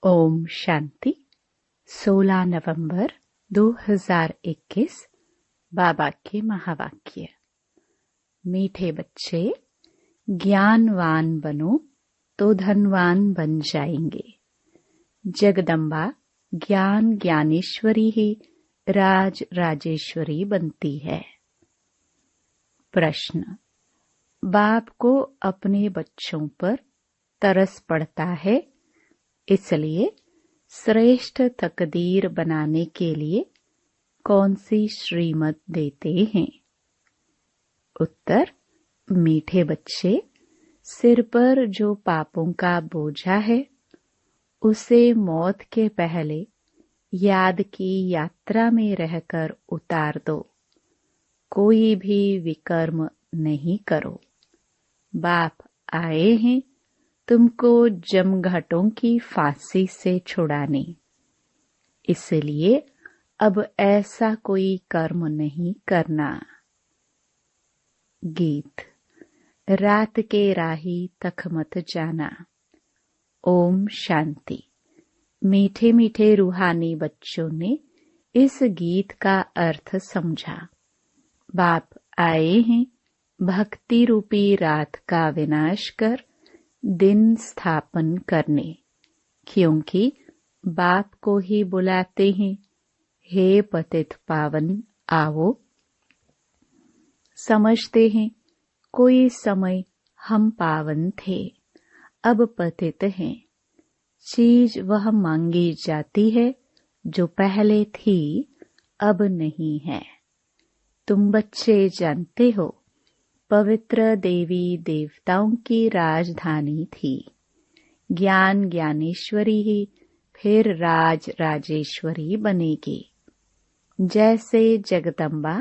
ओम शांति। 16 नवंबर 2021 बाबा के महावाक्य। मीठे बच्चे, ज्ञानवान बनो तो धनवान बन जाएंगे। जगदम्बा ज्ञान ज्ञानेश्वरी ही राज राजेश्वरी बनती है। प्रश्न: बाप को अपने बच्चों पर तरस पड़ता है, इसलिए श्रेष्ठ तकदीर बनाने के लिए कौन सी श्रीमत देते हैं? उत्तर: मीठे बच्चे, सिर पर जो पापों का बोझा है उसे मौत के पहले याद की यात्रा में रहकर उतार दो। कोई भी विकर्म नहीं करो। बाप आए हैं तुमको जमघटों की फांसी से छुड़ाने, इसलिए अब ऐसा कोई कर्म नहीं करना। गीत। रात के राही तक मत जाना। ओम शांति। मीठे मीठे रूहानी बच्चों ने इस गीत का अर्थ समझा। बाप आए हैं भक्ति रूपी रात का विनाश कर दिन स्थापन करने, क्योंकि बाप को ही बुलाते हैं, हे पतित पावन आओ। समझते हैं कोई समय हम पावन थे, अब पतित हैं। चीज वह मांगी जाती है जो पहले थी, अब नहीं है। तुम बच्चे जानते हो पवित्र देवी देवताओं की राजधानी थी। ज्ञान ज्ञानेश्वरी ही फिर राज राजेश्वरी बनेगी। जैसे जगदम्बा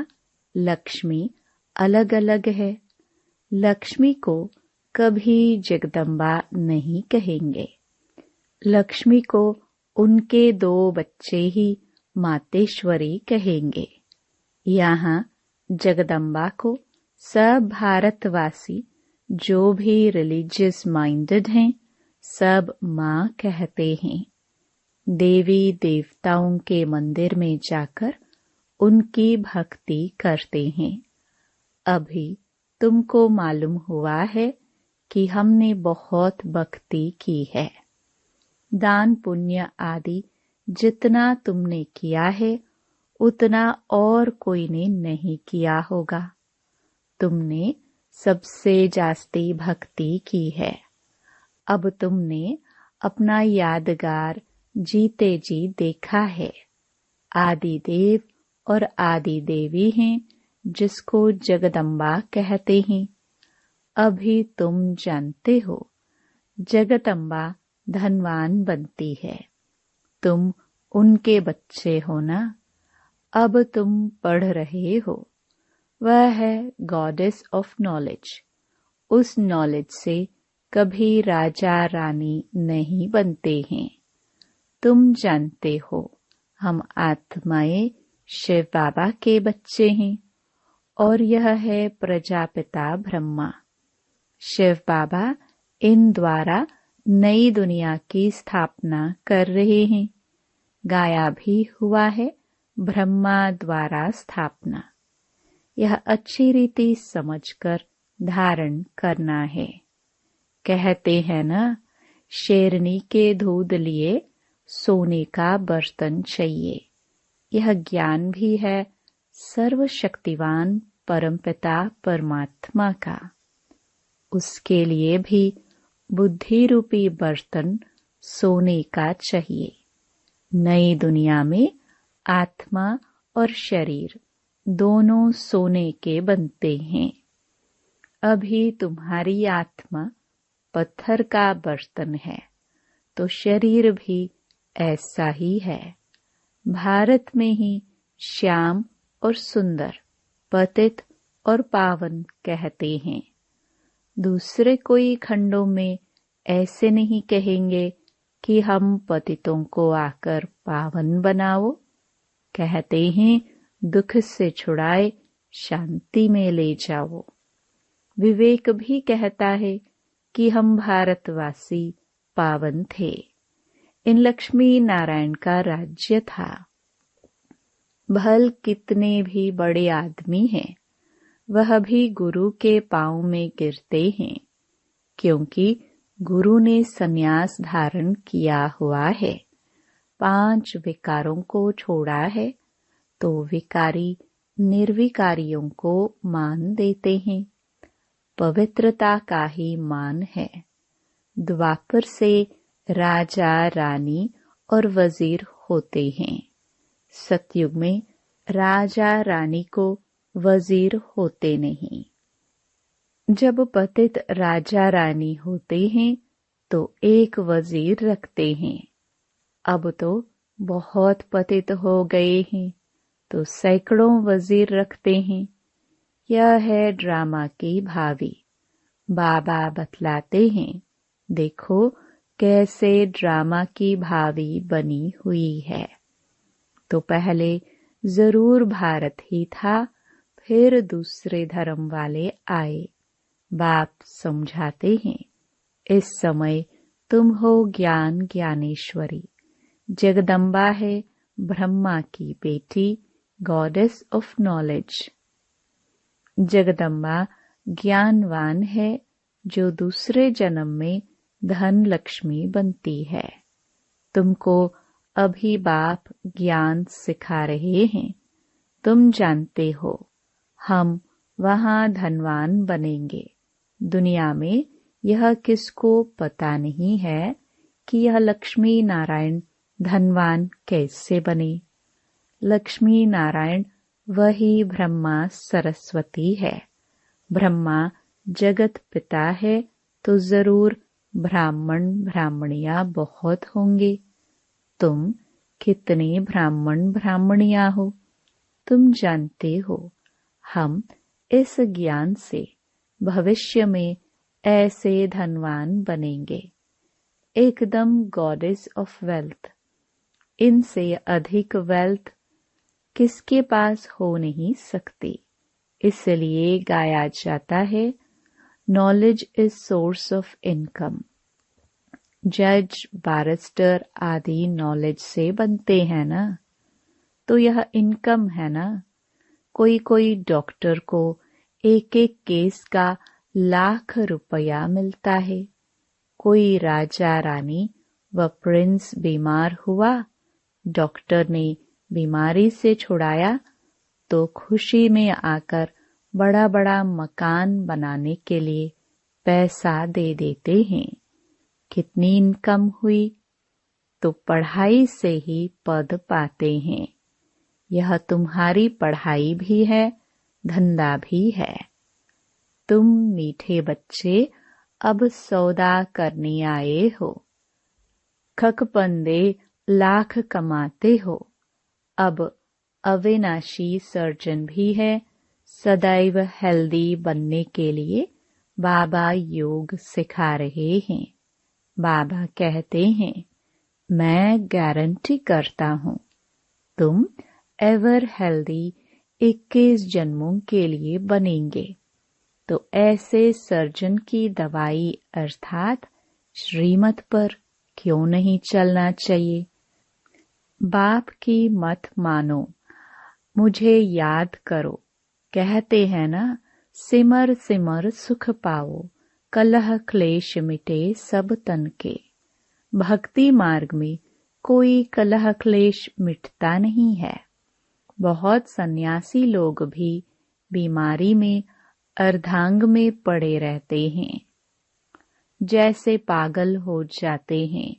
लक्ष्मी अलग अलग है, लक्ष्मी को कभी जगदम्बा नहीं कहेंगे। लक्ष्मी को उनके 2 बच्चे ही मातेश्वरी कहेंगे। यहाँ जगदम्बा को सब भारतवासी जो भी रिलीजियस माइंडेड हैं सब माँ कहते हैं। देवी देवताओं के मंदिर में जाकर उनकी भक्ति करते हैं। अभी तुमको मालूम हुआ है कि हमने बहुत भक्ति की है। दान पुण्य आदि जितना तुमने किया है उतना और कोई ने नहीं किया होगा। तुमने सबसे जास्ती भक्ति की है। अब तुमने अपना यादगार जीते जी देखा है। आदि देव और आदि देवी हैं जिसको जगदम्बा कहते हैं। अभी तुम जानते हो जगदम्बा धनवान बनती है। तुम उनके बच्चे हो ना। अब तुम पढ़ रहे हो, वह है गॉडेस ऑफ नॉलेज। उस नॉलेज से कभी राजा रानी नहीं बनते हैं। तुम जानते हो हम आत्माएं शिव बाबा के बच्चे हैं और यह है प्रजापिता ब्रह्मा। शिव बाबा इन द्वारा नई दुनिया की स्थापना कर रहे हैं। गाया भी हुआ है ब्रह्मा द्वारा स्थापना। यह अच्छी रीति समझकर धारण करना है। कहते हैं ना, शेरनी के दूध लिए सोने का बर्तन चाहिए। यह ज्ञान भी है सर्वशक्तिवान परमपिता परमात्मा का। उसके लिए भी बुद्धि रूपी बर्तन सोने का चाहिए। नई दुनिया में आत्मा और शरीर दोनों सोने के बनते हैं। अभी तुम्हारी आत्मा पत्थर का बर्तन है तो शरीर भी ऐसा ही है। भारत में ही श्याम और सुंदर, पतित और पावन कहते हैं। दूसरे कोई खंडों में ऐसे नहीं कहेंगे कि हम पतितों को आकर पावन बनाओ। कहते हैं दुख से छुड़ाए शांति में ले जाओ। विवेक भी कहता है कि हम भारतवासी पावन थे, इन लक्ष्मी नारायण का राज्य था। भल कितने भी बड़े आदमी हैं, वह भी गुरु के पांव में गिरते हैं, क्योंकि गुरु ने संन्यास धारण किया हुआ है, 5 विकारों को छोड़ा है, तो विकारी निर्विकारियों को मान देते हैं। पवित्रता का ही मान है। द्वापर से राजा रानी और वजीर होते हैं। सतयुग में राजा रानी को वजीर होते नहीं। जब पतित राजा रानी होते हैं तो एक वजीर रखते हैं। अब तो बहुत पतित हो गए हैं तो सैकड़ों वजीर रखते हैं। यह है ड्रामा की भावी। बाबा बतलाते हैं, देखो कैसे ड्रामा की भावी बनी हुई है। तो पहले जरूर भारत ही था, फिर दूसरे धर्म वाले आए। बाप समझाते हैं, इस समय तुम हो ज्ञान ज्ञानेश्वरी। जगदम्बा है ब्रह्मा की बेटी, गॉडेस ऑफ नॉलेज। जगदम्बा ज्ञानवान है, जो दूसरे जन्म में धन लक्ष्मी बनती है। तुमको अभी बाप ज्ञान सिखा रहे हैं। तुम जानते हो हम वहां धनवान बनेंगे। दुनिया में यह किसको पता नहीं है कि यह लक्ष्मी नारायण धनवान कैसे बने। लक्ष्मी नारायण वही ब्रह्मा सरस्वती है। ब्रह्मा जगत पिता है तो जरूर ब्राह्मण ब्राह्मणियां बहुत होंगे। तुम कितने ब्राह्मण ब्राह्मणियां हो, तुम जानते हो। हम इस ज्ञान से भविष्य में ऐसे धनवान बनेंगे, एकदम गॉडेस ऑफ वेल्थ। इनसे अधिक वेल्थ किसके पास हो नहीं सकती। इसलिए गाया जाता है, knowledge is source of income. जज बैरिस्टर आदि नॉलेज से बनते हैं ना, तो यह इनकम है ना। कोई कोई डॉक्टर को एक एक केस का लाख रुपया मिलता है। कोई राजा रानी व प्रिंस बीमार हुआ, डॉक्टर ने बीमारी से छुड़ाया तो खुशी में आकर बड़ा बड़ा मकान बनाने के लिए पैसा दे देते हैं। कितनी इनकम हुई, तो पढ़ाई से ही पद पाते हैं। यह तुम्हारी पढ़ाई भी है, धंधा भी है। तुम मीठे बच्चे अब सौदा करने आए हो। खकपंदे लाख कमाते हो। अब अविनाशी सर्जन भी है। सदैव हेल्दी बनने के लिए बाबा योग सिखा रहे हैं। बाबा कहते हैं, मैं गारंटी करता हूँ तुम एवर हेल्दी 21 जन्मों के लिए बनेंगे। तो ऐसे सर्जन की दवाई अर्थात श्रीमत पर क्यों नहीं चलना चाहिए। बाप की मत मानो, मुझे याद करो। कहते हैं ना, सिमर सिमर सुख पाओ, कलह क्लेश मिटे सब तन के। भक्ति मार्ग में कोई कलह क्लेश मिटता नहीं है। बहुत सन्यासी लोग भी बीमारी में अर्धांग में पड़े रहते हैं, जैसे पागल हो जाते हैं।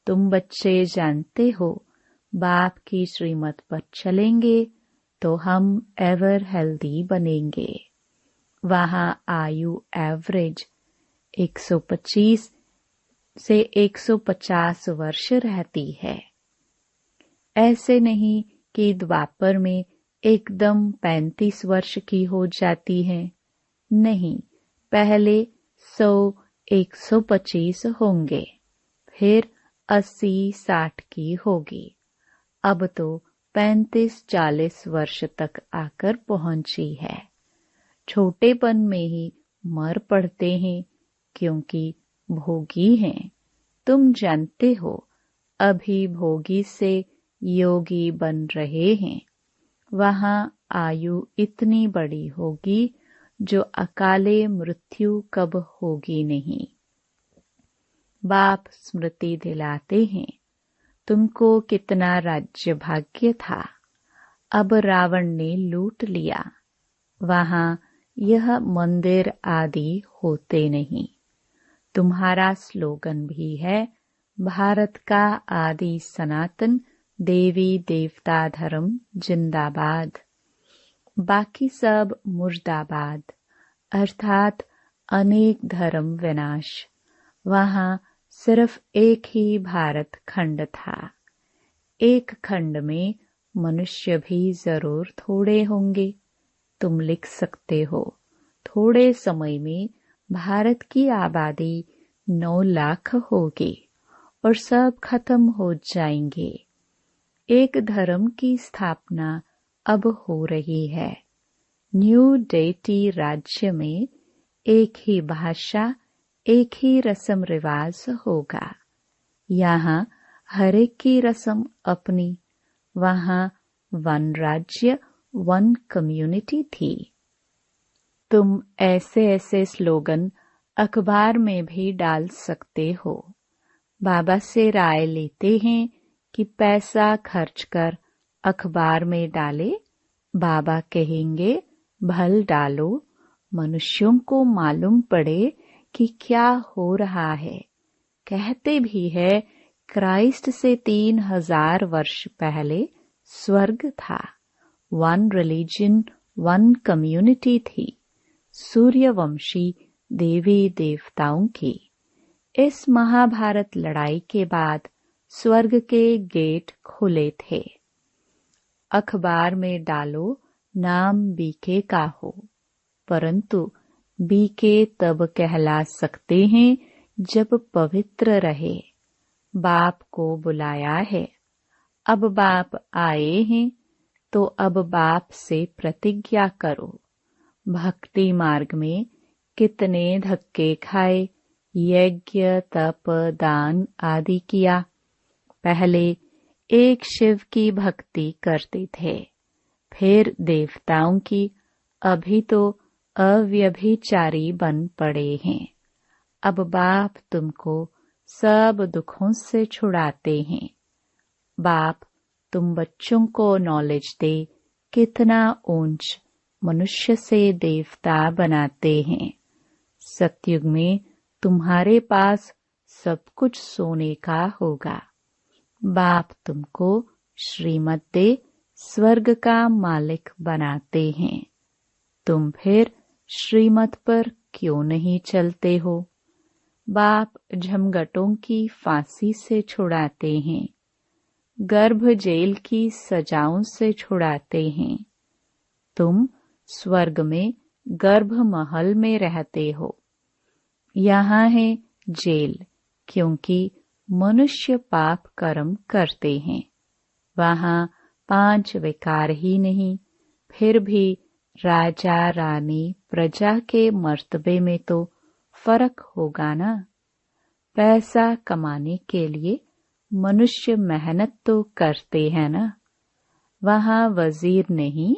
तुम बच्चे जानते हो, बाप की श्रीमत पर चलेंगे तो हम एवर हेल्दी बनेंगे। वहां आयु एवरेज 125 से 150 वर्ष रहती है। ऐसे नहीं कि द्वापर में एकदम 35 वर्ष की हो जाती है। नहीं, पहले 100-125 होंगे, फिर 80-60 की होगी। अब तो 35-40 वर्ष तक आकर पहुंची है। छोटेपन में ही मर पड़ते हैं, क्योंकि भोगी हैं। तुम जानते हो, अभिभोगी से योगी बन रहे हैं, वहां आयु इतनी बड़ी होगी जो अकाले मृत्यु कब होगी नहीं। बाप स्मृति दिलाते हैं, तुमको कितना राज्य भाग्य था, अब रावण ने लूट लिया। वहां यह मंदिर आदि होते नहीं। तुम्हारा स्लोगन भी है, भारत का आदि सनातन देवी देवता धर्म जिंदाबाद, बाकी सब मुर्दाबाद, अर्थात अनेक धर्म विनाश। वहां सिर्फ एक ही भारत खंड था। एक खंड में मनुष्य भी जरूर थोड़े होंगे। तुम लिख सकते हो, थोड़े समय में भारत की आबादी 9 लाख होगी और सब खत्म हो जाएंगे। एक धर्म की स्थापना अब हो रही है। न्यू डेटी राज्य में एक ही भाषा, एक ही रस्म रिवाज होगा। यहाँ हर एक की रस्म अपनी। वहाँ वन राज्य, वन कम्युनिटी थी। तुम ऐसे ऐसे स्लोगन अखबार में भी डाल सकते हो। बाबा से राय लेते हैं कि पैसा खर्च कर अखबार में डाले। बाबा कहेंगे भल डालो, मनुष्यों को मालूम पड़े कि क्या हो रहा है। कहते भी है क्राइस्ट से 3000 वर्ष पहले स्वर्ग था। वन रिलीजन, वन कम्युनिटी थी, सूर्यवंशी देवी देवताओं की। इस महाभारत लड़ाई के बाद स्वर्ग के गेट खुले थे। अखबार में डालो नाम बीके का हो, परंतु बीके तब कहला सकते हैं जब पवित्र रहे। बाप को बुलाया है, अब बाप आए हैं तो अब बाप से प्रतिज्ञा करो। भक्ति मार्ग में कितने धक्के खाए, यज्ञ तप दान आदि किया। पहले एक शिव की भक्ति करते थे, फिर देवताओं की, अभी तो अव्यभिचारी बन पड़े हैं। अब बाप तुमको सब दुखों से छुड़ाते हैं। बाप तुम बच्चों को नॉलेज दे, कितना ऊंच मनुष्य से देवता बनाते हैं। सतयुग में तुम्हारे पास सब कुछ सोने का होगा। बाप तुमको श्रीमत दे स्वर्ग का मालिक बनाते हैं। तुम फिर श्रीमत पर क्यों नहीं चलते हो? बाप झमगटों की फांसी से छुड़ाते हैं, गर्भ जेल की सजाओं से छुड़ाते हैं। तुम स्वर्ग में गर्भ महल में रहते हो, यहाँ है जेल, क्योंकि मनुष्य पाप कर्म करते हैं। वहाँ 5 विकार ही नहीं, फिर भी राजा रानी प्रजा के मर्तबे में तो फर्क होगा ना। पैसा कमाने के लिए मनुष्य मेहनत तो करते हैं ना। वहाँ वजीर नहीं,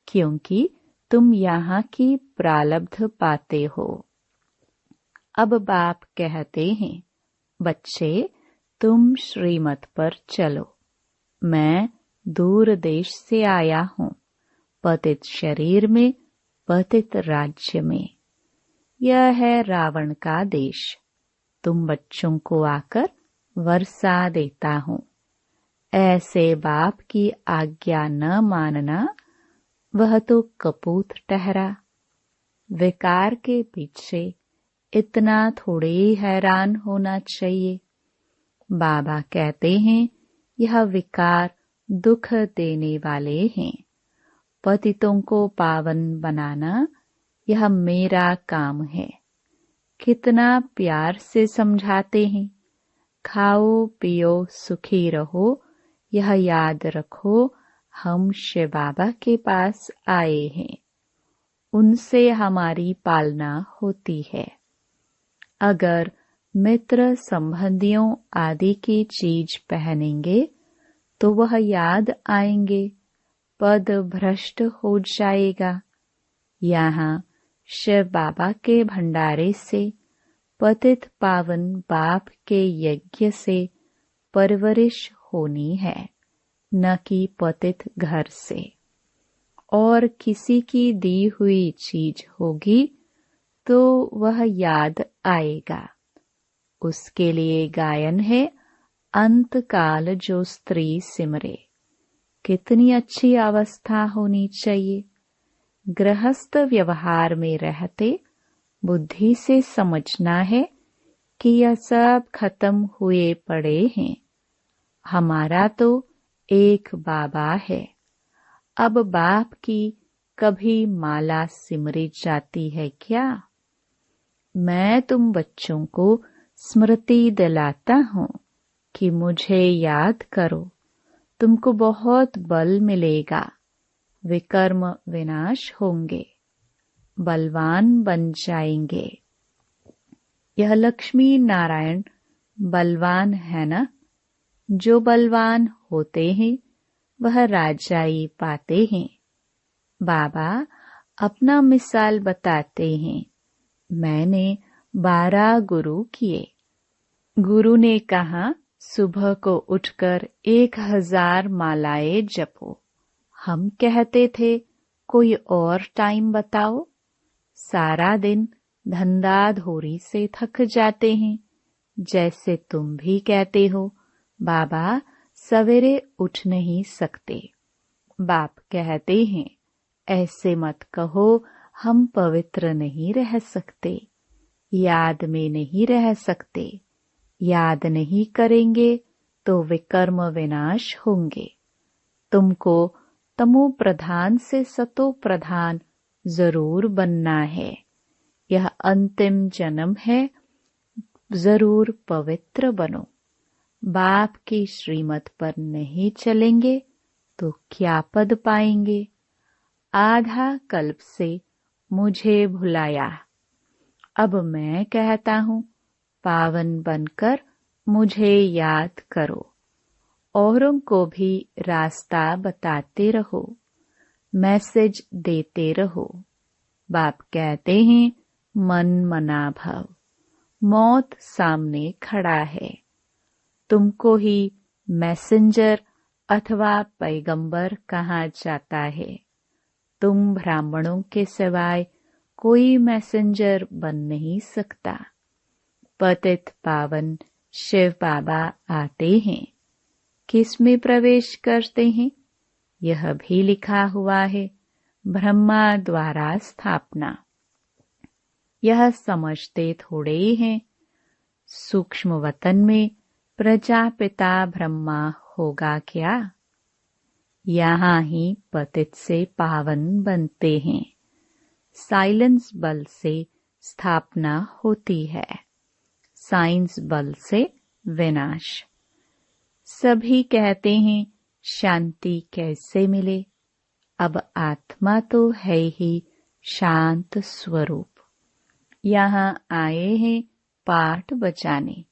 क्योंकि तुम यहाँ की प्रारब्ध पाते हो। अब बाप कहते हैं, बच्चे तुम श्रीमत पर चलो। मैं दूर देश से आया हूँ, पतित शरीर में, पतित राज्य में। यह है रावण का देश। तुम बच्चों को आकर वर्षा देता हूँ। ऐसे बाप की आज्ञा न मानना, वह तो कपूत ठहरा। विकार के पीछे इतना थोड़े ही हैरान होना चाहिए। बाबा कहते हैं यह विकार दुख देने वाले हैं। पतितों को पावन बनाना यह मेरा काम है। कितना प्यार से समझाते हैं, खाओ पियो सुखी रहो, यह याद रखो हम शिव बाबा के पास आए हैं, उनसे हमारी पालना होती है। अगर मित्र संबंधियों आदि की चीज पहनेंगे तो वह याद आएंगे, पद भ्रष्ट हो जाएगा। यहाँ शिव बाबा के भंडारे से पतित पावन बाप के यज्ञ से परवरिश होनी है, न कि पतित घर से। और किसी की दी हुई चीज होगी तो वह याद आएगा। उसके लिए गायन है, अंत काल जो स्त्री सिमरे। कितनी अच्छी अवस्था होनी चाहिए। गृहस्थ व्यवहार में रहते बुद्धि से समझना है कि यह सब खत्म हुए पड़े हैं। हमारा तो एक बाबा है। अब बाप की कभी माला सिमरी जाती है क्या? मैं तुम बच्चों को स्मृति दिलाता हूँ कि मुझे याद करो, तुमको बहुत बल मिलेगा, विकर्म विनाश होंगे, बलवान बन जाएंगे। यह लक्ष्मी नारायण बलवान है ना? जो बलवान होते हैं वह राजाई पाते हैं। बाबा अपना मिसाल बताते हैं। मैंने 12 गुरु किए। गुरु ने कहा सुबह को उठकर 1000 मालाएं जपो। हम कहते थे कोई और टाइम बताओ। सारा दिन धंधा धोरी से थक जाते हैं। जैसे तुम भी कहते हो बाबा सवेरे उठ नहीं सकते। बाप कहते हैं ऐसे मत कहो, हम पवित्र नहीं रह सकते, याद में नहीं रह सकते। याद नहीं करेंगे तो विकर्म विनाश होंगे। तुमको तमो प्रधान से सतो प्रधान जरूर बनना है। यह अंतिम जन्म है, जरूर पवित्र बनो। बाप की श्रीमत पर नहीं चलेंगे तो क्या पद पाएंगे? आधा कल्प से मुझे भुलाया, अब मैं कहता हूँ पावन बनकर मुझे याद करो। औरों को भी रास्ता बताते रहो, मैसेज देते रहो। बाप कहते हैं मन मना भव। मौत सामने खड़ा है। तुमको ही मैसेंजर अथवा पैगंबर कहा जाता है। तुम ब्राह्मणों के सिवाय कोई मैसेंजर बन नहीं सकता। पतित पावन शिव बाबा आते हैं। किस में प्रवेश करते हैं? यह भी लिखा हुआ है, ब्रह्मा द्वारा स्थापना। यह समझते थोड़े हैं। सूक्ष्म वतन में प्रजापिता ब्रह्मा होगा क्या? यहाँ ही पतित से पावन बनते हैं। साइलेंस बल से स्थापना होती है, साइंस बल से विनाश। सभी कहते हैं शांति कैसे मिले? अब आत्मा तो है ही शांत स्वरूप। यहाँ आए हैं पाठ बजाने।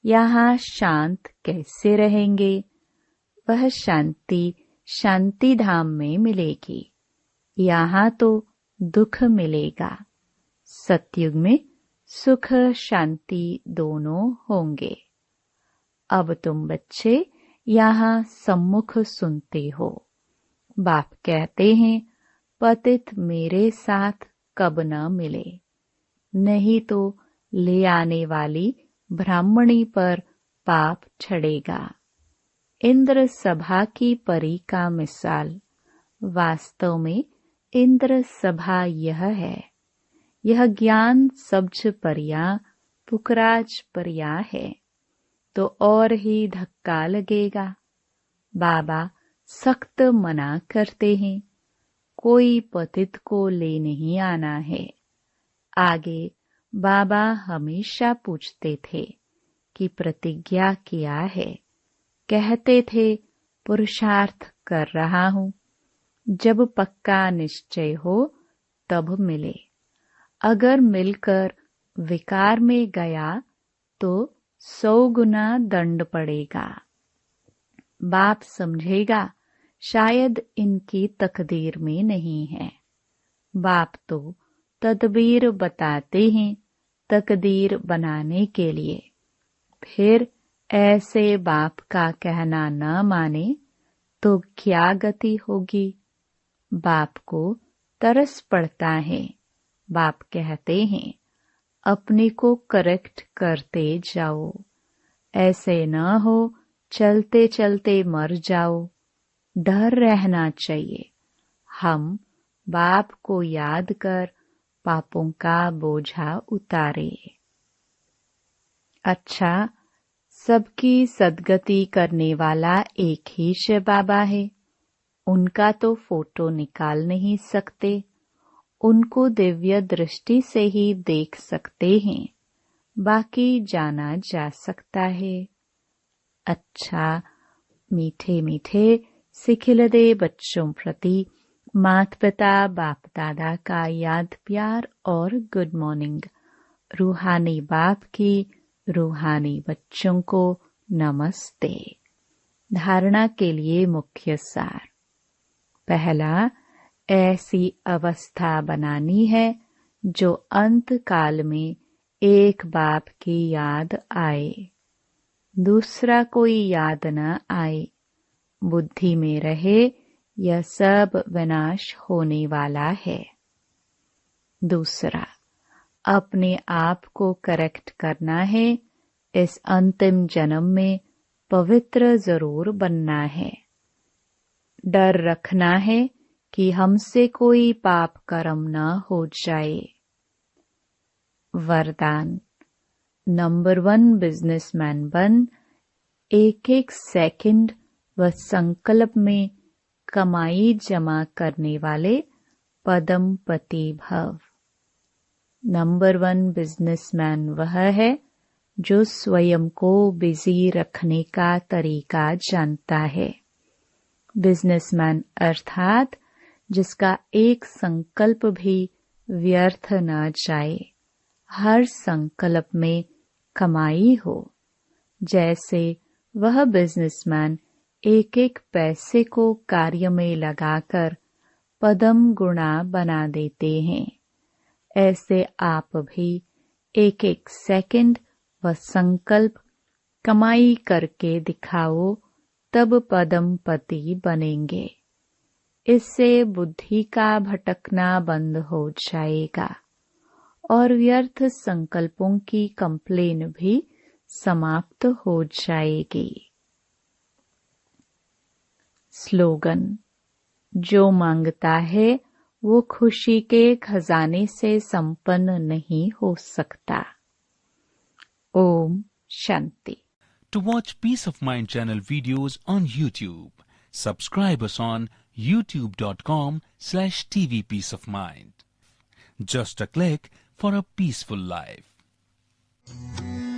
यहाँ शांत कैसे रहेंगे? वह शांति शांति धाम में मिलेगी। यहाँ तो दुख मिलेगा। सतयुग में सुख शांति दोनों होंगे। अब तुम बच्चे यहाँ सम्मुख सुनते हो। बाप कहते हैं पतित मेरे साथ कब न मिले, नहीं तो ले आने वाली ब्राह्मणी पर पाप चढ़ेगा। इंद्र सभा की परी का मिसाल। वास्तव में इंद्र सभा यह है। यह ज्ञान सब्ज परियां पुखराज परियां है तो और ही धक्का लगेगा। बाबा सख्त मना करते हैं, कोई पतित को ले नहीं आना है। आगे बाबा हमेशा पूछते थे कि प्रतिज्ञा क्या है। कहते थे पुरुषार्थ कर रहा हूँ, जब पक्का निश्चय हो तब मिले। अगर मिलकर विकार में गया तो 100 गुना दंड पड़ेगा। बाप समझेगा शायद इनकी तकदीर में नहीं है। बाप तो तदबीर बताते हैं तकदीर बनाने के लिए। फिर ऐसे बाप का कहना न माने तो क्या गति होगी। बाप को तरस पड़ता है। बाप कहते हैं अपने को करेक्ट करते जाओ, ऐसे न हो चलते चलते मर जाओ। डर रहना चाहिए। हम बाप को याद कर पापों का बोझा उतारे। अच्छा, सबकी सदगति करने वाला एक ही शिव बाबा है। उनका तो फोटो निकाल नहीं सकते, उनको दिव्य दृष्टि से ही देख सकते हैं, बाकी जाना जा सकता है। अच्छा, मीठे मीठे सिखिलदे बच्चों प्रति माता पिता बाप दादा का याद प्यार और गुड मॉर्निंग। रूहानी बाप की रूहानी बच्चों को नमस्ते। धारणा के लिए मुख्य सार। पहला, ऐसी अवस्था बनानी है जो अंत काल में एक बाप की याद आए, दूसरा कोई याद न आए। बुद्धि में रहे यह सब विनाश होने वाला है। दूसरा, अपने आप को करेक्ट करना है। इस अंतिम जन्म में पवित्र जरूर बनना है। डर रखना है कि हमसे कोई पाप कर्म न हो जाए। वरदान, नंबर 1 बिजनेसमैन बन। एक एक सेकंड व संकल्प में कमाई जमा करने वाले पदमपति भव। नंबर 1 बिजनेसमैन वह है जो स्वयं को बिजी रखने का तरीका जानता है। बिजनेसमैन अर्थात जिसका एक संकल्प भी व्यर्थ न जाए, हर संकल्प में कमाई हो। जैसे वह बिजनेसमैन एक एक पैसे को कार्य में लगाकर पदम गुणा बना देते हैं, ऐसे आप भी एक एक सेकंड व संकल्प कमाई करके दिखाओ, तब पदमपति बनेंगे। इससे बुद्धि का भटकना बंद हो जाएगा और व्यर्थ संकल्पों की कंप्लेन भी समाप्त हो जाएगी। स्लोगन, जो मांगता है वो खुशी के खजाने से संपन्न नहीं हो सकता। Om Shanti. To watch Peace of Mind channel videos on YouTube, subscribe us on youtube.com/TV Peace of Mind. Just a click for a peaceful life.